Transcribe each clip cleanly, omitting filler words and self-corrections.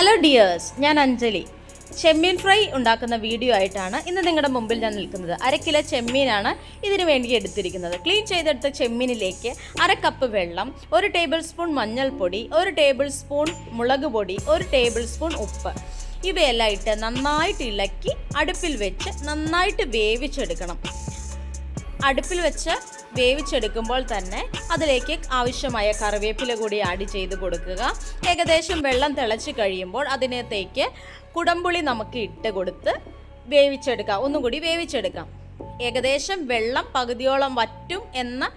Hello dears, ഞാൻ അഞ്ജലി. ചെമ്മീൻ fry ഉണ്ടാക്കുന്ന video ആയിട്ടാണ് ഇന്ന് നിങ്ങളുടെ മുമ്പിൽ ഞാൻ നിൽക്കുന്നത്. 1 കിലോ ചെമ്മീനാണ് ഇതിനു വേണ്ടി എടുത്തിരിക്കുന്നത്. ക്ലീൻ ചെയ്തെടുത്ത ചെമ്മീനിലേക്ക് 1 കപ്പ് വെള്ളം, 1 ടേബിൾ സ്പൂൺ മഞ്ഞൾപ്പൊടി, 1 ടേബിൾ സ്പൂൺ മുളക് പൊടി, 1 ടേബിൾ സ്പൂൺ ഉപ്പ് ഇവയെല്ലാം ഇട്ട് നന്നായിട്ട് ഇളക്കി അടുപ്പിൽ വെച്ച് നന്നായിട്ട് വേവിച്ചെടുക്കണം. അടുപ്പിൽ വെച്ച് വേവിച്ചെടുക്കുമ്പോൾ തന്നെ അതിലേക്ക് ആവശ്യമായ കറിവേപ്പില കൂടി ആഡ് ചെയ്ത് കൊടുക്കുക. ഏകദേശം വെള്ളം തിളച്ച് കഴിയുമ്പോൾ അതിനകത്തേക്ക് കുടംപുളി നമുക്ക് ഇട്ട് കൊടുത്ത് വേവിച്ചെടുക്കാം. ഒന്നുകൂടി വേവിച്ചെടുക്കാം. ഏകദേശം വെള്ളം പകുതിയോളം വറ്റും എന്ന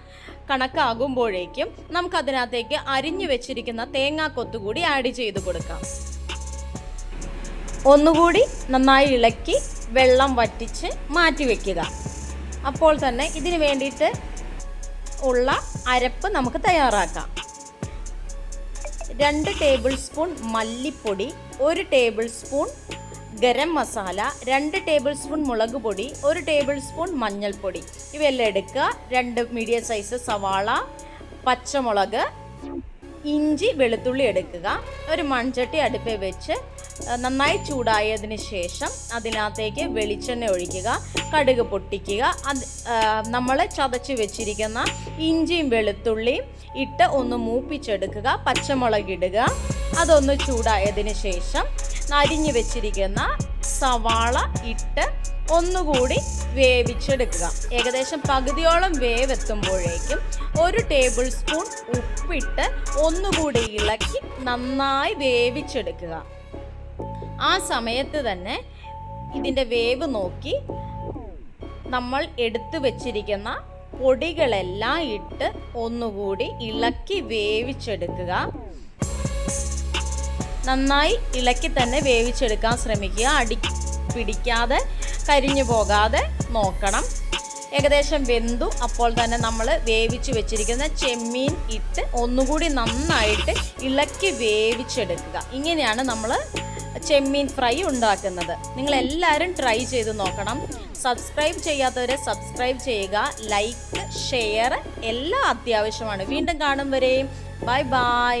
കണക്കാകുമ്പോഴേക്കും നമുക്കതിനകത്തേക്ക് അരിഞ്ഞു വെച്ചിരിക്കുന്ന തേങ്ങാക്കൊത്ത് കൂടി ആഡ് ചെയ്ത് കൊടുക്കാം. ഒന്നുകൂടി നന്നായി ഇളക്കി വെള്ളം വറ്റിച്ച് മാറ്റി വയ്ക്കുക. അപ്പോൾ തന്നെ ഇതിന് വേണ്ടിയിട്ട് ഉള്ള അരപ്പ് നമുക്ക് തയ്യാറാക്കാം. 2 ടേബിൾ സ്പൂൺ മല്ലിപ്പൊടി, 1 table spoon garam masala, 2 table spoon മുളക് പൊടി, 1 ടേബിൾ സ്പൂൺ മഞ്ഞൾപ്പൊടി ഇവയെല്ലാം എടുക്കുക. 2 മീഡിയം സൈസ് സവാള, പച്ചമുളക്, ഇഞ്ചി, വെളുത്തുള്ളി എടുക്കുക. ഒരു മൺചട്ടി അടുപ്പിൽ വെച്ച് നന്നായി ചൂടായതിന് ശേഷം അതിനകത്തേക്ക് വെളിച്ചെണ്ണ ഒഴിക്കുക, കടുക് പൊട്ടിക്കുക. നമ്മൾ ചതച്ച് വെച്ചിരിക്കുന്ന ഇഞ്ചിയും വെളുത്തുള്ളിയും ഇട്ട് ഒന്ന് മൂപ്പിച്ചെടുക്കുക. പച്ചമുളക് ഇടുക. അതൊന്ന് ചൂടായതിന് ശേഷം അരിഞ്ഞു വെച്ചിരിക്കുന്ന സവാള ഇട്ട് ഒന്നുകൂടി വേവിച്ചെടുക്കുക. ഏകദേശം പകുതിയോളം വേവെത്തുമ്പോഴേക്കും 1 ടേബിൾ സ്പൂൺ ഉപ്പിട്ട് ഒന്നുകൂടി ഇളക്കി നന്നായി വേവിച്ചെടുക്കുക. ആ സമയത്ത് തന്നെ ഇതിൻ്റെ വേവ് നോക്കി നമ്മൾ എടുത്തു വെച്ചിരിക്കുന്ന പൊടികളെല്ലാം ഇട്ട് ഒന്നുകൂടി ഇളക്കി വേവിച്ചെടുക്കുക. നന്നായി ഇളക്കി തന്നെ വേവിച്ചെടുക്കാൻ ശ്രമിക്കുക. അടി പിടിക്കാതെ കരിഞ്ഞു പോകാതെ നോക്കണം. ഏകദേശം വെന്തു. അപ്പോൾ തന്നെ നമ്മൾ വേവിച്ച് വെച്ചിരിക്കുന്ന ചെമ്മീൻ ഇട്ട് ഒന്നുകൂടി നന്നായിട്ട് ഇളക്കി വേവിച്ചെടുക്കുക. ഇങ്ങനെയാണ് നമ്മൾ ചെമ്മീൻ ഫ്രൈ ഉണ്ടാക്കുന്നത്. നിങ്ങളെല്ലാവരും ട്രൈ ചെയ്ത് നോക്കണം. സബ്സ്ക്രൈബ് ചെയ്യാത്തവരെ സബ്സ്ക്രൈബ് ചെയ്യുക. ലൈക്ക്, ഷെയർ എല്ലാം അത്യാവശ്യമാണ്. വീണ്ടും കാണും വരെയും ബൈ ബൈ.